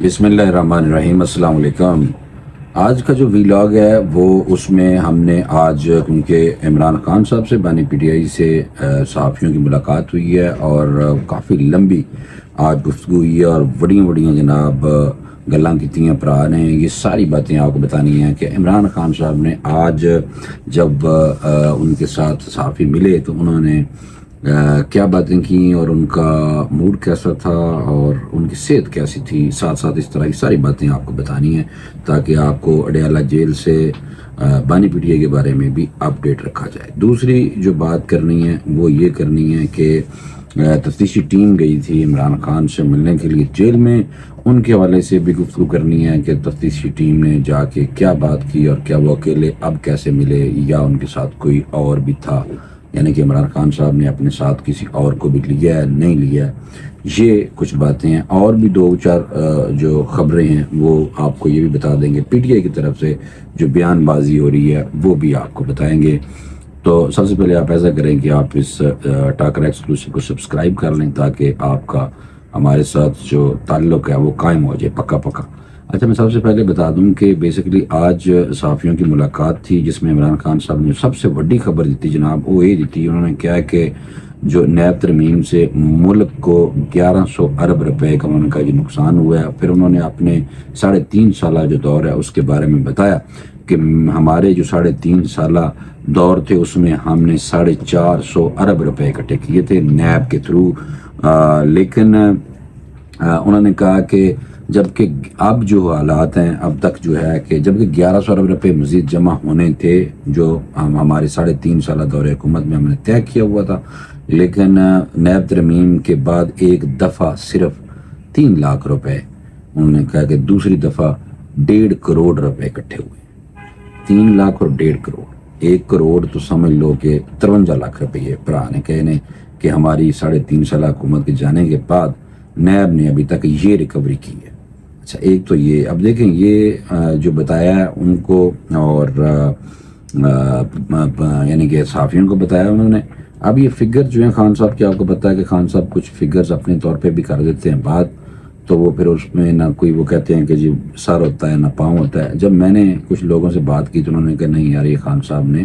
بسم اللہ الرحمن الرحیم۔ السلام علیکم۔ آج کا جو ویلاگ ہے وہ اس میں ہم نے آج کیونکہ عمران خان صاحب سے بانی پی ٹی آئی سے صحافیوں کی ملاقات ہوئی ہے اور کافی لمبی آج گفتگو ہوئی ہے اور بڑیاں جناب گلاں کیتیاں پرا نے یہ ساری باتیں آپ کو بتانی ہیں کہ عمران خان صاحب نے آج جب ان کے ساتھ صحافی ملے تو انہوں نے کیا باتیں کی اور ان کا موڈ کیسا تھا اور ان کی صحت کیسی تھی، ساتھ ساتھ اس طرح کی ساری باتیں آپ کو بتانی ہیں تاکہ آپ کو اڈیالہ جیل سے بانی پی ٹی آئی کے بارے میں بھی اپڈیٹ رکھا جائے۔ دوسری جو بات کرنی ہے وہ یہ کرنی ہے کہ تفتیشی ٹیم گئی تھی عمران خان سے ملنے کے لیے جیل میں، ان کے حوالے سے بھی گفتگو کرنی ہے کہ تفتیشی ٹیم نے جا کے کیا بات کی اور کیا وہ اکیلے اب کیسے ملے یا ان کے ساتھ کوئی اور بھی تھا، یعنی کہ عمران خان صاحب نے اپنے ساتھ کسی اور کو بھی لیا ہے نہیں لیا ہے، یہ کچھ باتیں ہیں۔ اور بھی دو چار جو خبریں ہیں وہ آپ کو یہ بھی بتا دیں گے، پی ٹی آئی کی طرف سے جو بیان بازی ہو رہی ہے وہ بھی آپ کو بتائیں گے۔ تو سب سے پہلے آپ ایسا کریں کہ آپ اس ٹاکر ایکسکلوسیو کو سبسکرائب کر لیں تاکہ آپ کا ہمارے ساتھ جو تعلق ہے وہ قائم ہو جائے پکا۔ اچھا، میں سب سے پہلے بتا دوں کہ بیسیکلی آج صحافیوں کی ملاقات تھی جس میں عمران خان صاحب نے سب سے بڑی خبر دی جناب، وہ یہ دی انہوں نے کیا کہ جو نیب ترمیم سے ملک کو 1100 ارب روپے کا ان کا جو نقصان ہوا ہے، پھر انہوں نے اپنے 3.5 سالہ جو دور ہے اس کے بارے میں بتایا کہ ہمارے جو 3.5 سالہ دور تھے اس میں ہم نے 450 ارب روپے اکٹھے کیے تھے نیب کے تھرو، لیکن انہوں نے کہا کہ جبکہ اب جو حالات ہیں اب تک جو ہے کہ جبکہ 1100 ارب روپے مزید جمع ہونے تھے جو ہمارے 3.5 سالہ دور حکومت میں ہم نے طے کیا ہوا تھا، لیکن نیب ترمیم کے بعد ایک دفعہ صرف 3 لاکھ روپے، انہوں نے کہا کہ دوسری دفعہ 1.5 کروڑ روپے اکٹھے ہوئے، 3 لاکھ اور 1.5 کروڑ، 1 کروڑ تو سمجھ لو کہ 53 لاکھ روپے پرانے کہنے کہ ہماری 3.5 سالہ حکومت کے جانے کے بعد نیب نے ابھی تک یہ ریکوری کی ہے۔ اچھا، ایک تو یہ اب دیکھیں یہ جو بتایا ہے ان کو اور یعنی کہ صحافیوں کو بتایا انہوں نے، اب یہ فگر جو ہیں خان صاحب کی آپ کو پتہ ہے کہ خان صاحب کچھ فگرز اپنے طور پہ بھی کر دیتے ہیں بات، تو وہ پھر اس میں نہ کوئی وہ کہتے ہیں کہ جی سر ہوتا ہے نہ پاؤں ہوتا ہے۔ جب میں نے کچھ لوگوں سے بات کی تو انہوں نے کہا نہیں یار یہ خان صاحب نے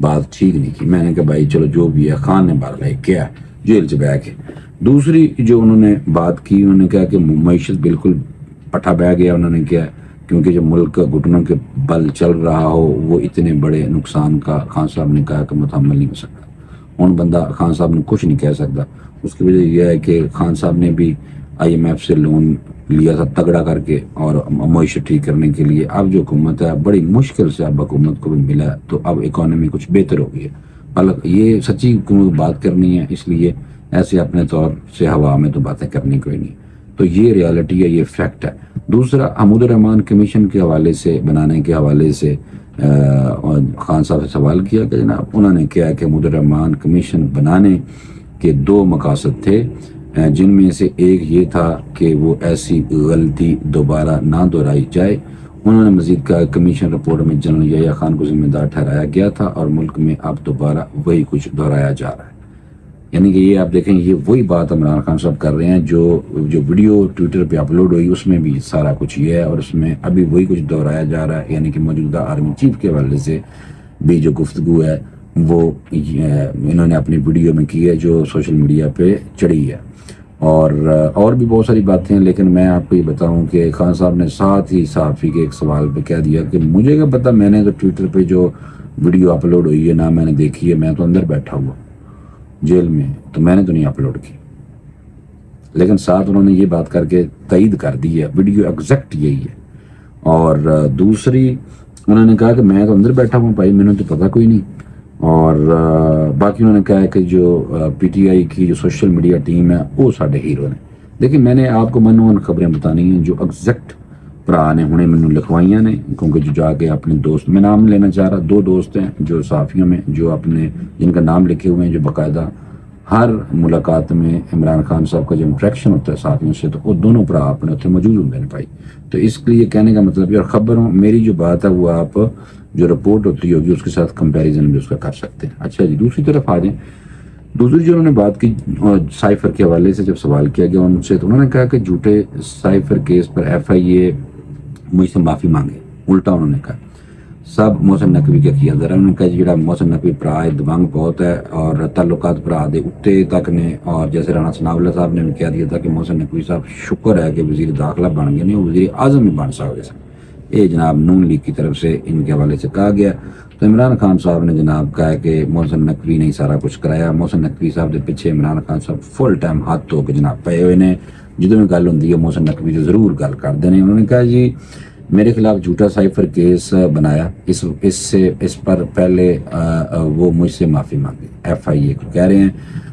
بات ٹھیک نہیں کی۔ میں نے کہا بھائی چلو جو بھی ہے خان نے بارہ کیا ہے جیل سے بہ کے۔ دوسری جو انہوں نے بات کی انہوں نے کہا کہ معیشت بالکل پٹھا بہ گیا، انہوں نے کیا کیونکہ جب ملک گھٹنوں کے بل چل رہا ہو وہ اتنے بڑے نقصان کا خان صاحب نے کہا کہ متحمل نہیں ہو سکتا۔ ان بندہ خان صاحب نے کچھ نہیں کہہ سکتا، اس کی وجہ یہ ہے کہ خان صاحب نے بھی آئی ایم ایف سے لون لیا تھا تگڑا کر کے اور معیشت ٹھیک کرنے کے لیے۔ اب جو حکومت ہے بڑی مشکل سے اب حکومت کو بھی ملا تو اب اکانومی کچھ بہتر ہو گئی ہے، حالانکہ یہ سچی بات کرنی ہے، اس لیے ایسے اپنے طور سے ہوا میں تو باتیں کرنی کوئی نہیں، تو یہ ریالٹی ہے، یہ فیکٹ ہے۔ دوسرا حمود الرحمان کمیشن کے حوالے سے بنانے کے حوالے سے خان صاحب سے سوال کیا کہ جناب انہوں نے کیا کہ حمود الرحمان کمیشن بنانے کے 2 مقاصد تھے، جن میں سے ایک یہ تھا کہ وہ ایسی غلطی دوبارہ نہ دہرائی جائے۔ انہوں نے مزید کہا کمیشن رپورٹ میں جنرل یحییٰ خان کو ذمہ دار ٹھہرایا گیا تھا اور ملک میں اب دوبارہ وہی کچھ دہرایا جا رہا ہے، یعنی کہ یہ آپ دیکھیں یہ وہی بات عمران خان صاحب کر رہے ہیں جو ویڈیو ٹویٹر پہ اپلوڈ ہوئی اس میں بھی سارا کچھ یہ ہے اور اس میں ابھی وہی کچھ دہرایا جا رہا ہے، یعنی کہ موجودہ آرمی چیف کے حوالے سے بھی جو گفتگو ہے وہ انہوں نے اپنی ویڈیو میں کی ہے جو سوشل میڈیا پہ چڑھی ہے، اور بھی بہت ساری باتیں ہیں، لیکن میں آپ کو یہ بتاؤں کہ خان صاحب نے ساتھ ہی صحافی کے ایک سوال پہ کہہ دیا کہ مجھے کیا پتہ، میں نے تو ٹویٹر پہ جو ویڈیو اپلوڈ ہوئی ہے نہ میں نے دیکھی ہے، میں تو اندر بیٹھا ہوا جیل میں تو میں نے تو نہیں اپلوڈ کی، لیکن ساتھ انہوں نے یہ بات کر کے تائید کر دی ہے، ویڈیو ایگزیکٹ یہی ہے۔ اور دوسری انہوں نے کہا کہ میں تو اندر بیٹھا ہوں بھائی، میں نے تو پتہ کوئی نہیں، اور باقی انہوں نے کہا کہ جو پی ٹی آئی کی جو سوشل میڈیا ٹیم ہے وہ ساڈے ہیرو نے۔ دیکھیں میں نے آپ کو منوان خبریں بتانی ہیں جو ایگزیکٹ ਭਰਾ نے ਹੁਣੇ ਮੈਨੂੰ ਲਿਖਵਾਈਆਂ نے کیونکہ جو جا کے اپنے دوست، میں نام لینا چاہ رہا، 2 دوست ہیں جو صحافیوں میں جو اپنے جن کا نام لکھے ہوئے ہیں، جو باقاعدہ ہر ملاقات میں عمران خان صاحب کا جو انٹریکشن ہوتا ہے صحافیوں سے تو وہ دونوں بھرا اپنے اتنے موجود ہوتے ہیں بھائی، تو اس کے لیے کہنے کا مطلب یہ، اور خبروں میری جو بات ہے وہ آپ جو رپورٹ ہوتی ہوگی اس کے ساتھ کمپیریزن بھی اس کا کر سکتے ہیں۔ اچھا جی، دوسری طرف آ جائیں، دوسری جو انہوں نے بات کی سائفر کے حوالے سے جب سوال کیا گیا ان سے تو انہوں نے کہا کہ جھوٹے سائفر کیس پر ایف آئی اے مجھ سے معافی مانگے. الٹا انہوں نے کہا سب محسن نقوی کا کیا ذرا انہوں نے کہا جڑا محسن نقوی برا ہے دبنگ بہت ہے اور تعلقات برا دے اٹھتے تک نے. اور جیسے رانا ثناء اللہ صاحب نے بھی کہہ دیا تھا کہ محسن نقوی صاحب شکر ہے کہ وزیر داخلہ بن گئے نہیں وزیر اعظم بھی بن سکتے سن. یہ جناب نون لیگ کی طرف سے ان کے حوالے سے کہا گیا. تو عمران خان صاحب نے جناب کہا کہ محسن نقوی نے سارا کچھ کرایا. محسن نقوی صاحب کے پیچھے عمران خان صاحب فل ٹائم ہاتھ دھو کے جناب پے ہوئے نے. جدوں بھی گل ہوتی ہے محسن نقوی سے ضرور گل کرتے ہیں. انہوں نے کہا جی میرے خلاف جھوٹا سائفر کیس بنایا اس پر پہلے وہ مجھ سے معافی مانگے ایف آئی اے کو کہہ رہے ہیں.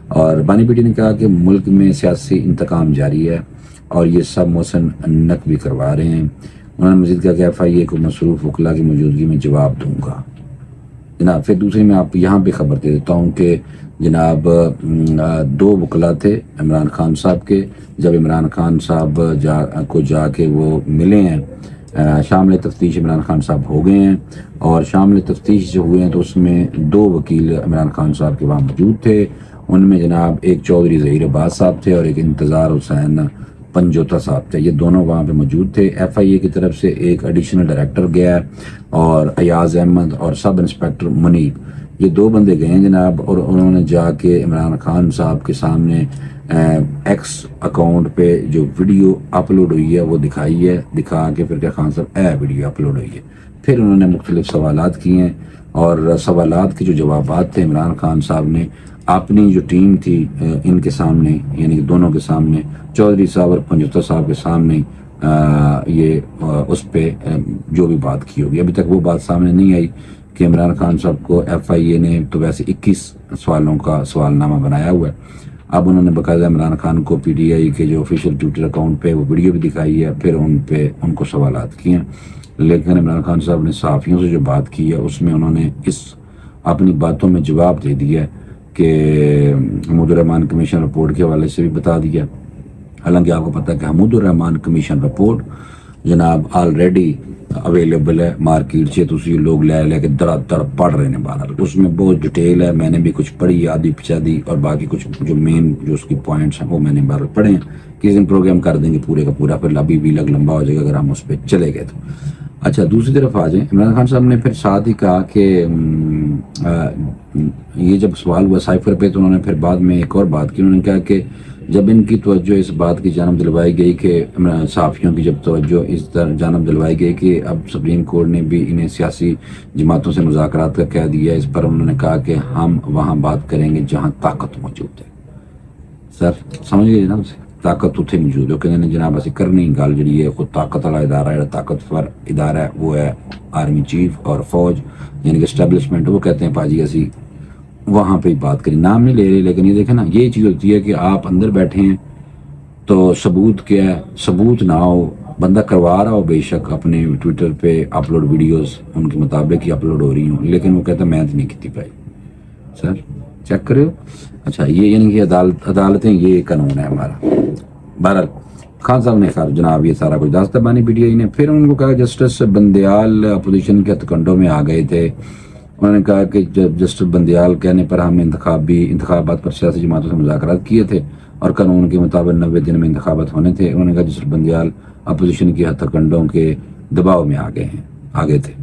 اور بانی پیٹی نے کہا کہ ملک میں سیاسی انتقام جاری ہے اور یہ سب محسن نقوی کروا رہے ہیں. انہوں نے مزید کہا کہ ایف آئی اے کو مصروف وکلا کی موجودگی میں جواب دوں گا. جناب پھر دوسری میں آپ یہاں پہ خبر دے دیتا ہوں کہ جناب 2 وکلا تھے عمران خان صاحب کے. جب عمران خان صاحب کو جا کے وہ ملے ہیں شامل تفتیش عمران خان صاحب ہو گئے ہیں. اور شامل تفتیش جو ہوئے ہیں تو اس میں 2 وکیل عمران خان صاحب کے وہاں موجود تھے. ان میں جناب ایک چودھری ظہیر عباس صاحب تھے اور ایک انتظار حسین پنجوتا صاحب تھے. یہ دونوں وہاں پہ موجود تھے. ایف آئی اے کی طرف سے ایک ایڈیشنل ڈائریکٹر گیا اور ایاز احمد اور سب انسپیکٹر منیب یہ 2 بندے گئے ہیں جناب. اور انہوں نے جا کے عمران خان صاحب کے سامنے ایکس اکاؤنٹ پہ جو ویڈیو اپلوڈ ہوئی ہے وہ دکھائی ہے. دکھا کے پھر کہ خان صاحب ویڈیو اپلوڈ ہوئی ہے. پھر انہوں نے مختلف سوالات کیے ہیں اور سوالات کے جو جوابات تھے عمران خان صاحب نے اپنی جو ٹیم تھی ان کے سامنے یعنی کہ دونوں کے سامنے چودھری صاحب اور پنجوتا صاحب کے سامنے یہ اس پہ جو بھی بات کی ہوگی. ابھی تک وہ بات سامنے نہیں آئی کہ عمران خان صاحب کو ایف آئی اے نے تو ویسے 21 سوالوں کا سوال نامہ بنایا ہوا ہے. اب انہوں نے باقاعدہ عمران خان کو پی ٹی آئی کے جو آفیشیل ٹویٹر اکاؤنٹ پہ وہ ویڈیو بھی دکھائی ہے. پھر ان کو سوالات کیے ہیں. لیکن عمران خان صاحب نے صحافیوں سے جو بات کی ہے اس میں انہوں نے اس اپنی باتوں میں جواب دے دیا کہ حمود الرحمان کمیشن رپورٹ کے حوالے سے بھی بتا دیا. حالانکہ آپ کو پتہ ہے کہ حمود الرحمان کمیشن رپورٹ جناب آلریڈی اویلیبل ہے مارکیٹ سے. تسی لوگ لے کے در پڑھ رہے ہیں باہر. اس میں بہت ڈیٹیل ہے. میں نے بھی کچھ پڑھی آدھی پچادی اور باقی کچھ جو مین جو اس کی پوائنٹس ہیں وہ میں نے باہر پڑھے ہیں. کسی دن پروگرام کر دیں گے پورے کا پورا. پھر ابھی بھی لمبا ہو جائے گا اگر ہم اس پہ چلے گئے تو. اچھا دوسری طرف آ جائیں. عمران خان صاحب نے پھر ساتھ ہی کہا کہ یہ جب سوال ہوا سائفر پہ تو انہوں نے پھر بعد میں ایک اور بات کی. انہوں نے کہا کہ جب ان کی توجہ اس بات کی جانب دلوائی گئی کہ صحافیوں کی جب توجہ اس جانب دلوائی گئی کہ اب سپریم کورٹ نے بھی انہیں سیاسی جماعتوں سے مذاکرات کا کہہ دیا اس پر انہوں نے کہا کہ ہم وہاں بات کریں گے جہاں طاقت موجود ہے. سر سمجھ گئے جناب سے طاقت اتنے موجود ہے. کہ جناب اسی کرنی گل جڑی ہے خود طاقت والا ادارہ ہے طاقتور ادارہ ہے وہ ہے آرمی چیف اور فوج یعنی کہ اسٹیبلشمنٹ. وہ کہتے ہیں پاجی اسی وہاں پہ بات کریں. نام نہیں لے رہے لیکن یہ دیکھیں نا یہ چیز ہوتی ہے کہ آپ اندر بیٹھے ہیں تو ثبوت کیا ہے. ثبوت نہ ہو بندہ کروا رہا ہو بے شک اپنے ٹویٹر پہ اپلوڈ ویڈیوز ان کے مطابق ہی اپلوڈ ہو رہی ہوں لیکن وہ کہتا ہے میں تو نہیں کیتی پائی. سر چیک کرو. اچھا یہ یعنی کہ عدالتیں یہ قانون ہے ہمارا. بہرحال خان صاحب نے خیر جناب یہ سارا کچھ داستہ بانی پی ٹی آئی نے. پھر ان کو کہا جسٹس بندیال اپوزیشن کے ہتھکنڈوں میں آ گئے تھے. انہوں نے کہا کہ جب جسٹس بندیال کہنے پر ہم انتخابات پر سیاسی جماعتوں سے مذاکرات کیے تھے اور قانون کے مطابق 90 دن میں انتخابات ہونے تھے. انہوں نے کہا جسٹس بندیال اپوزیشن کے ہتھکنڈوں کے دباؤ میں آ گئے تھے.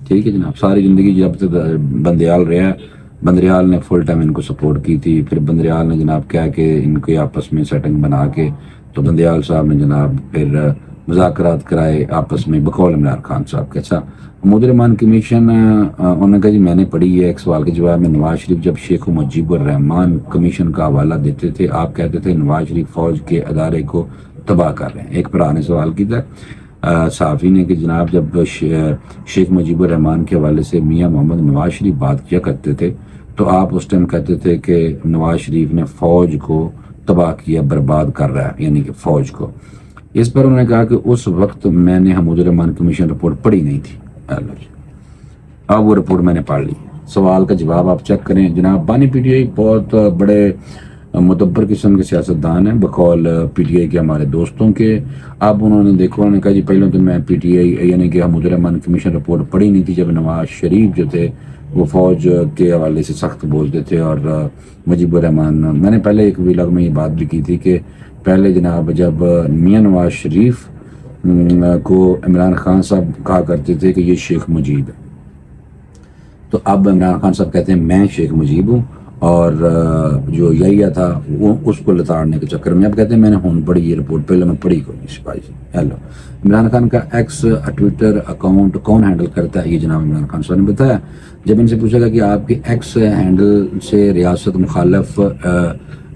ٹھیک ہے جناب. ساری زندگی جب تک بندیال رہا بندریال نے فل ٹائم ان کو سپورٹ کی تھی. پھر بندریال نے جناب کہا کہ ان کے آپس میں سیٹنگ بنا کے تو بندیال صاحب نے جناب پھر مذاکرات کرائے آپس میں بقول عمران خان صاحب کے. اچھا حمود الرحمان کمیشن انہوں نے کہا جی میں نے پڑھی ہے. ایک سوال کے جواب میں نواز شریف جب شیخ مجیب الرحمان کمیشن کا حوالہ دیتے تھے آپ کہتے تھے نواز شریف فوج کے ادارے کو تباہ کر رہے ہیں. ایک بھرا نے سوال کیا تھا صحافی نے کہ جناب جب شیخ مجیب الرحمان کے حوالے سے میاں محمد نواز شریف بات کیا کرتے تھے تو آپ اس ٹائم کہتے تھے کہ نواز شریف نے فوج کو تباہ کیا برباد کر رہا ہے یعنی کہ فوج کو. اس پر انہوں نے کہا کہ اس وقت میں نے حمود الرحمان کمیشن رپورٹ پڑھی نہیں تھی. اب وہ رپورٹ میں نے پڑھ لی. سوال کا جواب آپ چیک کریں جناب. بانی پی ٹی آئی بہت بڑے مدبر قسم کے سیاستدان ہیں بقول پی ٹی آئی کے ہمارے دوستوں کے. اب انہوں نے دیکھو انہوں نے کہا جی پہلے تو میں پی ٹی آئی یعنی کہ حمود الرحمان کمیشن رپورٹ پڑھی نہیں تھی جب نواز شریف جو تھے وہ فوج کے حوالے سے سخت بولتے تھے اور مجیب الرحمان. میں نے پہلے ایک ویلاگ میں یہ بات بھی کی تھی کہ پہلے جناب جب میاں نواز شریف کو عمران خان صاحب کہا کرتے تھے کہ یہ شیخ مجیب ہے، تو اب عمران خان صاحب کہتے ہیں میں شیخ مجیب ہوں، اور جو یحییٰ تھا وہ اس کو لتاڑنے کے چکر میں اب کہتے ہیں میں نے ہون پڑھی یہ رپورٹ، پہلے میں پڑھی کو نہیں سپاہی جی. ہیلو، عمران خان کا ایکس ٹویٹر اکاؤنٹ کون ہینڈل کرتا ہے؟ یہ جناب عمران خان صاحب نے بتایا. جب ان سے پوچھا گیا کہ آپ کے ایکس ہینڈل سے ریاست مخالف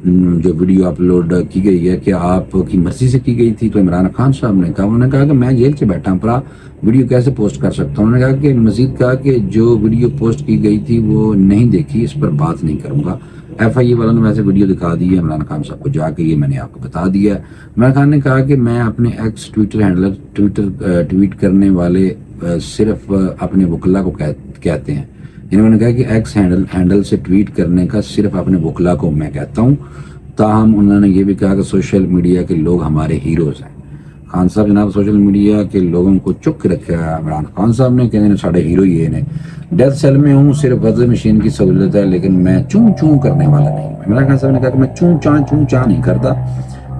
جو ویڈیو اپلوڈ کی گئی ہے کہ آپ کی مرضی سے کی گئی تھی، تو عمران خان صاحب نے کہا، انہوں نے کہا کہ میں جیل سے بیٹھا ہوں پرا ویڈیو کیسے پوسٹ کر سکتا ہوں. انہوں نے کہا کہ مزید کہا کہ جو ویڈیو پوسٹ کی گئی تھی وہ نہیں دیکھی، اس پر بات نہیں کروں گا. ایف آئی اے والوں نے ویسے ویڈیو دکھا دی ہے عمران خان صاحب کو جا کے، یہ میں نے آپ کو بتا دیا ہے. عمران خان نے کہا کہ میں اپنے ایکس ٹویٹ کرنے والے صرف اپنے وکلا کو کہتے ہیں. انہوں نے کہا کہ ایکس ہینڈل سے ٹویٹ کرنے کا صرف اپنے وکلا کو میں کہتا ہوں. تاہم انہوں نے یہ بھی کہا کہ سوشل میڈیا کے لوگ ہمارے ہیروز ہیں. خان صاحب جناب سوشل میڈیا کے لوگوں کو چک کے رکھا ہے عمران خان صاحب نے، کہتے ہیں ساڑھے ہیرو یہ نے. ڈیتھ سیل میں ہوں، صرف غزل مشین کی سہولت ہے لیکن میں چوں چوں کرنے والا نہیں ہوں. عمران خان صاحب نے کہا کہ میں چوں چاں نہیں کرتا،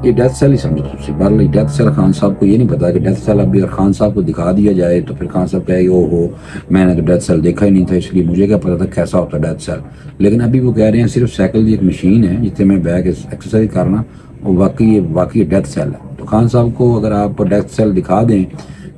یہ ڈیتھ سیل ہی سمجھو تجھے. بہرحال ڈیتھ سیل خان صاحب کو یہ نہیں پتا کہ ڈیتھ سیل ابھی اگر خان صاحب کو دکھا دیا جائے تو پھر خان صاحب کہے او ہو میں نے تو ڈیتھ سیل دیکھا ہی نہیں تھا، اس لیے مجھے کیا پتا تھا کیسا ہوتا ہے ڈیتھ سیل. لیکن ابھی وہ کہہ رہے ہیں صرف سائیکل ایک مشین ہے جتنے میں بیٹھ کے ایکسرسائز کرنا، وہ واقعی ڈیتھ سیل ہے. تو خان صاحب کو اگر آپ ڈیتھ سیل دکھا دیں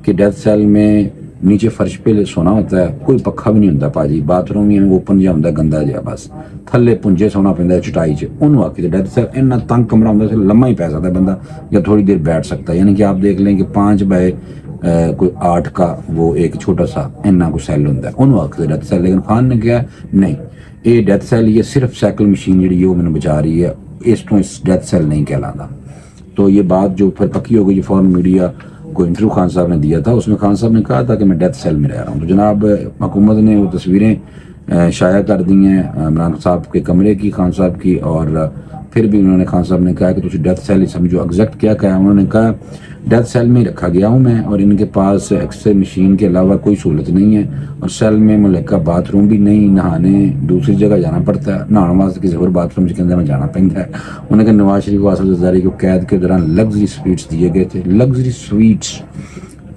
کہ ڈیتھ سیل میں نیچے فرش پہ سونا ہوتا ہے، کوئی پکھا بھی نہیں ہوتا پاجی، باتھ روم ہی اوپن جہا ہوتا ہے گندا جہا، بس تھلے پنجے سونا پیندا ہے چٹائی چ. انہوں واقعی ڈیتھ سیل اتنا تنگ کمرہ ہوتا ہے، لمحہ ہی پی سکتا ہے بندہ یا تھوڑی دیر بیٹھ سکتا ہے. یعنی کہ آپ دیکھ لیں کہ 5x8 کا وہ ایک چھوٹا سا اتنا کو سیل ہوتا ہے، انہوں واقعی ڈیتھ سیل. لیکن خان نے کہا نہیں، یہ ڈیتھ سیل یہ صرف سائیکل مشین جی وہ میں بچا رہی ہے، اس ڈیتھ سیل نہیں کہلاتا. تو یہ بات جو پھر پکی ہو گئی، فورن میڈیا کو انٹرویو خان صاحب نے دیا تھا، اس میں خان صاحب نے کہا تھا کہ میں ڈیتھ سیل میں رہ رہا ہوں. تو جناب حکومت نے وہ تصویریں شائع کر دی ہیں عمران صاحب کے کمرے کی، خان صاحب کی، اور پھر بھی انہوں نے خان صاحب نے کہا کہ تجھے ڈیتھ سیل ہی سمجھو. ایگزیکٹ کیا کہا انہوں نے کہا ڈیتھ سیل میں ہی رکھا گیا ہوں میں، اور ان کے پاس ایکس رے مشین کے علاوہ کوئی سہولت نہیں ہے، اور سیل میں ملکہ باتھ روم بھی نہیں، نہانے دوسری جگہ جانا پڑتا ہے، نہانے واسطے کسی اور باتھ روم کے اندر میں جانا پڑتا ہے. انہوں نے کہا نواز شریف کو آصف زرداری کو قید کے دوران لگژری سویٹس دیے گئے تھے، لگژری سویٹس.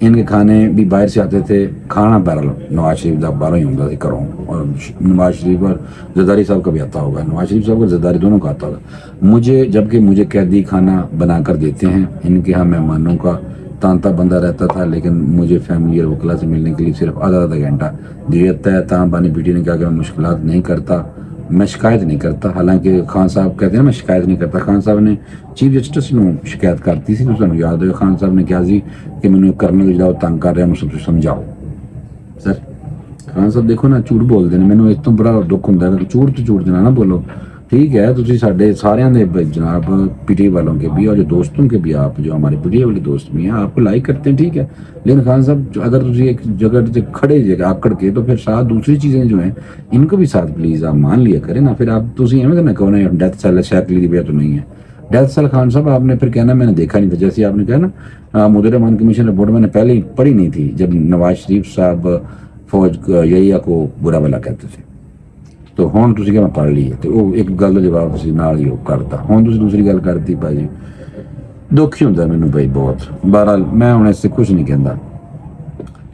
ان کے کھانے بھی باہر سے آتے تھے، کھانا بہرحال نواز شریف کا باہر ہی ہوتا تھا کروں، اور نواز شریف اور زرداری صاحب کا بھی آتا ہوگا، نواز شریف صاحب اور زرداری دونوں کا آتا ہوگا. جبکہ مجھے قیدی کھانا بنا کر دیتے ہیں. ان کے ہاں مہمانوں کا تانتا بندہ رہتا تھا، لیکن مجھے فیملی اور وکلا سے ملنے کے لیے صرف آدھا گھنٹہ دیا جاتا ہے. تاہم بانی بیٹی نے کہا کہ میں مشکلات نہیں کرتا، میں شکایت نہیں کرتا. حالانکہ خان صاحب کہتے ہیں میں شکایت نہیں کرتا. خان صاحب نے چیف جسٹس نو شکایت کرتی سی، تو یاد ہے خان صاحب نے کہا سی کہ میں کرنے کو جاؤ تنگ کر رہا ہوں، سب سمجھاؤ. سر خان صاحب دیکھو نا جھوٹ بول دینا، مینوں اس تو بڑا دکھ ہوتا ہے کہ جھوٹ دینا نہ بولو. ٹھیک ہے تسی ساڈے سارے دے جناب پی ٹی آئی والوں کے بھی اور جو دوستوں کے بھی، آپ جو ہمارے پی ٹی آئی والے دوست بھی ہیں آپ کو لائک کرتے ہیں، ٹھیک ہے. لیکن خان صاحب اگر تسی ایک جگہ سے کھڑے جگہ آکڑ کے تو پھر ساتھ دوسری چیزیں جو ہیں ان کو بھی ساتھ پلیز آپ مان لیا کریں نا. پھر آپ تسی ایویں نہ کہو نا ڈیتھ سیل شیکلی دی وجہ تو نہیں ہے ڈیتھ سیل. خان صاحب آپ نے پھر کہنا میں نے دیکھا نہیں تھا، جیسے آپ نے کہا نا حمود الرحمان کمیشن رپورٹ میں نے پہلے ہی پڑھی نہیں تھی جب نواز شریف صاحب فوج یحییٰ کو برا بلا کہتے تھے. تو ہوں تسی کہ میں پڑھ لی ہے تو وہ ایک گل کا جواب تسی نال ہی کرتا، ہوں تسی دوسری گل کرتی بھائی جی. دکھ ہی ہوتا ہے مینوں بھائی بہت. بہرحال میں ہوں اس سے کچھ نہیں کہتا.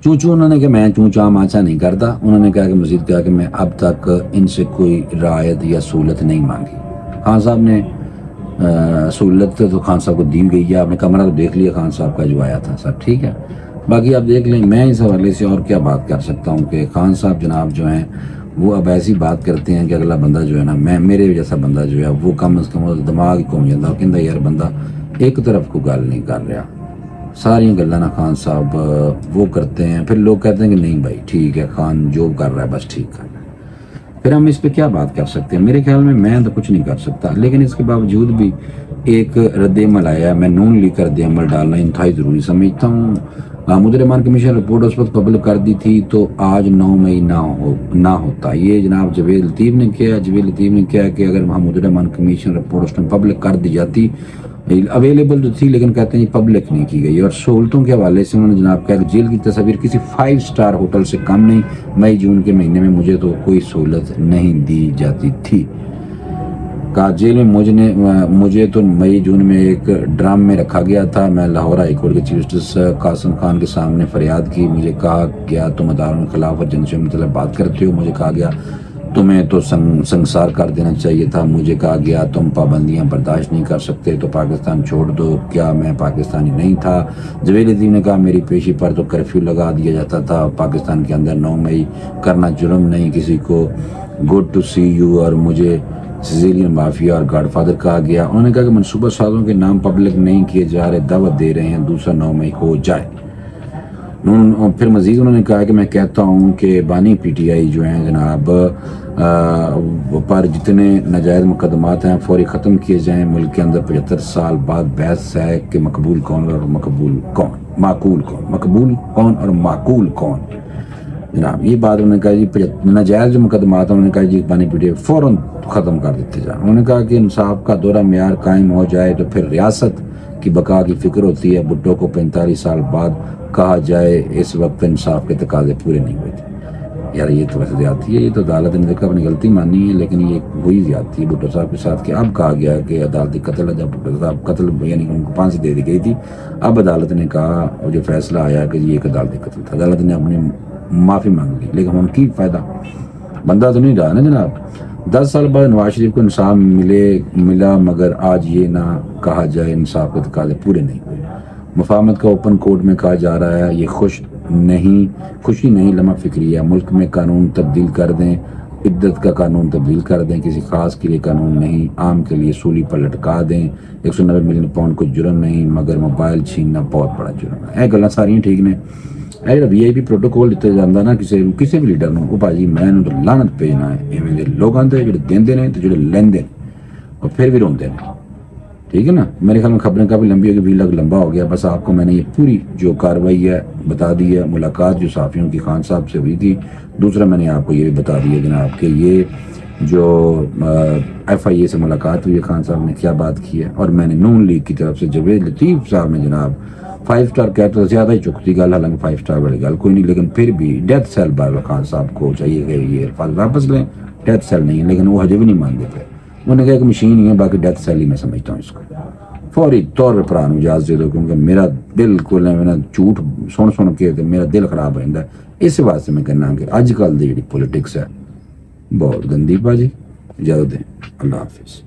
چوں انہوں نے کہ میں چوں چاں ماچا نہیں کرتا. انہوں نے کہا کہ مزید کہا کہ میں اب تک ان سے کوئی رعایت یا سہولت نہیں مانگی. خان صاحب نے سہولت تو خان صاحب کو دی گئی ہے، آپ نے کمرہ تو دیکھ لیا خان صاحب کا جو آیا تھا سب ٹھیک ہے. باقی آپ دیکھ لیں میں اس حوالے سے اور کیا بات کر سکتا ہوں کہ خان صاحب جناب جو ہیں وہ اب ایسی بات کرتے ہیں کہ اگلا بندہ جو ہے نا میرے جیسا بندہ جو ہے وہ کم از کم دماغ ہی گھوم جاتا، کہندا یار بندہ ایک طرف کو گل نہیں کر رہا، ساری گلاں نا خان صاحب وہ کرتے ہیں. پھر لوگ کہتے ہیں کہ نہیں بھائی ٹھیک ہے خان جو کر رہا ہے بس ٹھیک کر رہا ہے. پھر ہم اس پہ کیا بات کر سکتے ہیں؟ میرے خیال میں تو کچھ نہیں کر سکتا. لیکن اس کے باوجود بھی ایک رد عمل آیا. میں نون لیگ کا رد عمل ڈالنا انتہائی ضروری سمجھتا ہوں. مدیر امان کمیشن رپورٹ اس وقت پبلک کر دی تھی تو آج 9 مئی نہ ہوتا. یہ جناب جاوید لطیف نے کیا کہ اگر مدیر امان کمیشن رپورٹ اس نے پبلک کر دی جاتی، اویلیبل تو تھی لیکن کہتے ہیں پبلک نہیں کی گئی. اور سہولتوں کے حوالے سے انہوں نے جناب کہا کہ جیل کی تصاویر کسی 5 اسٹار ہوٹل سے کم نہیں. مئی جون کے مہینے میں مجھے تو کوئی سہولت نہیں دی جاتی تھی. کہا جیل میں مجھے تو مئی جون میں ایک ڈرام میں رکھا گیا تھا. میں لاہور ہائی کورٹ کے چیف جسٹس قاسم خان کے سامنے فریاد کی. مجھے کہا گیا تم اداروں کے خلاف ایجنسیوں میں مطلب بات کرتے ہو. مجھے کہا گیا تمہیں تو سنسار کر دینا چاہیے تھا. مجھے کہا گیا تم پابندیاں برداشت نہیں کر سکتے تو پاکستان چھوڑ دو. کیا میں پاکستانی نہیں تھا؟ جاوید لطیف نے کہا میری پیشی پر تو کرفیو لگا دیا جاتا تھا. پاکستان کے اندر 9 مئی کرنا جرم نہیں. کسی کو گڈ ٹو سی یو اور مجھے سیزیلین مافیا اور گاڈ فادر کہا گیا. انہوں نے کہا کہ منصوبہ سازوں کے نام پبلک نہیں کیے جا رہے، دعوت دے رہے ہیں دوسرا 9 مئی ہو جائے. پھر مزید انہوں نے کہا کہ میں کہتا ہوں کہ بانی پی ٹی آئی جو ہیں جناب پر جتنے ناجائز مقدمات ہیں فوری ختم کیے جائیں. ملک کے اندر 75 سال بعد بحث ہے کہ مقبول کون اور معقول کون. جناب یہ بات انہوں نے کہا جی ناجائز جو مقدمات ہیں انہوں نے کہا جی بانی پی ٹی آئی فوراً ختم کر دیتے جائیں. انہوں نے کہا کہ انصاف کا دورہ معیار قائم ہو جائے تو پھر ریاست کی بقا کی فکر ہوتی ہے. بھٹو کو 45 سال بعد کہا جائے اس وقت انصاف کے تقاضے پورے نہیں ہوئے تھے. یار یہ تو ویسے زیادتی ہے. یہ تو عدالت نے دیکھا اپنی غلطی مانی ہے لیکن یہ وہی زیادتی ہے بھٹو صاحب کے ساتھ کہ اب کہا گیا کہ عدالتی قتل ہے. جب بھٹو صاحب قتل یعنی ان کو پھانسی دے دی گئی تھی، اب عدالت نے کہا اور جو فیصلہ آیا کہ یہ ایک عدالتی قتل تھا. عدالت نے اپنی معافی مانگ لی لیکن ان کی فائدہ بندہ تو نہیں رہا نا جناب. 10 سال بعد نواز شریف کو انصاف ملا مگر آج یہ نہ کہا جائے انصاف کے تقاضے پورے نہیں ہوئے. مفاہمت کا اوپن کورٹ میں کہا جا رہا ہے یہ خوشی نہیں لمحہ فکری ہے. ملک میں قانون تبدیل کر دیں، عدت کا قانون تبدیل کر دیں. کسی خاص کے لیے قانون نہیں، عام کے لیے سولی پر لٹکا دیں. 190 ملین پاؤنڈ کو جرم نہیں مگر موبائل چھیننا بہت بڑا جرم ہے. یہ گلاں ساری ٹھیک نے. جب وی آئی پی پروٹوکول دیتا جاتا نا کسی بھی لیڈر وہ بھاجی میں تو لعنت بھیجنا ہے ایویں دے لوگوں تے جڑے دیندے نے تے جڑے لیندے نے اور پھر بھی روندے نے. ٹھیک ہے نا. میرے خیال میں خبریں کافی لمبی ہوگی، ویلاگ لمبا ہو گیا. بس آپ کو میں نے یہ پوری جو کارروائی ہے بتا دی ہے. ملاقات جو صحافیوں کی خان صاحب سے ہوئی تھی. دوسرا میں نے آپ کو یہ بھی بتا دیا جناب کہ یہ جو ایف آئی اے سے ملاقات ہوئی ہے خان صاحب نے کیا بات کی ہے. اور میں نے نون لیگ کی طرف سے جاوید لطیف صاحب نے جناب 5 اسٹار کہتا زیادہ ہی چکتی گل، حالانکہ 5 اسٹار والی گل کوئی نہیں لیکن پھر بھی ڈیتھ سیل بار خان صاحب کو چاہیے کہ یہ الفاظ واپس لیں. ڈیتھ سیل نہیں ہے لیکن وہ حجے بھی نہیں مانتے تھے. انہوں نے کہا کہ مشین ہی ہے، باقی ڈیتھ سیل ہی میں سمجھتا ہوں اس کو. فوری طور پہ پران اجازت دے دو کیونکہ میرا بالکل جھوٹ سن کے میرا دل خراب ہو جاتا ہے. اس واسطے میں کہنا کہ اج کل دی جڑی پولیٹکس ہے بہت گندی. باجی اجازت دیں. اللہ حافظ.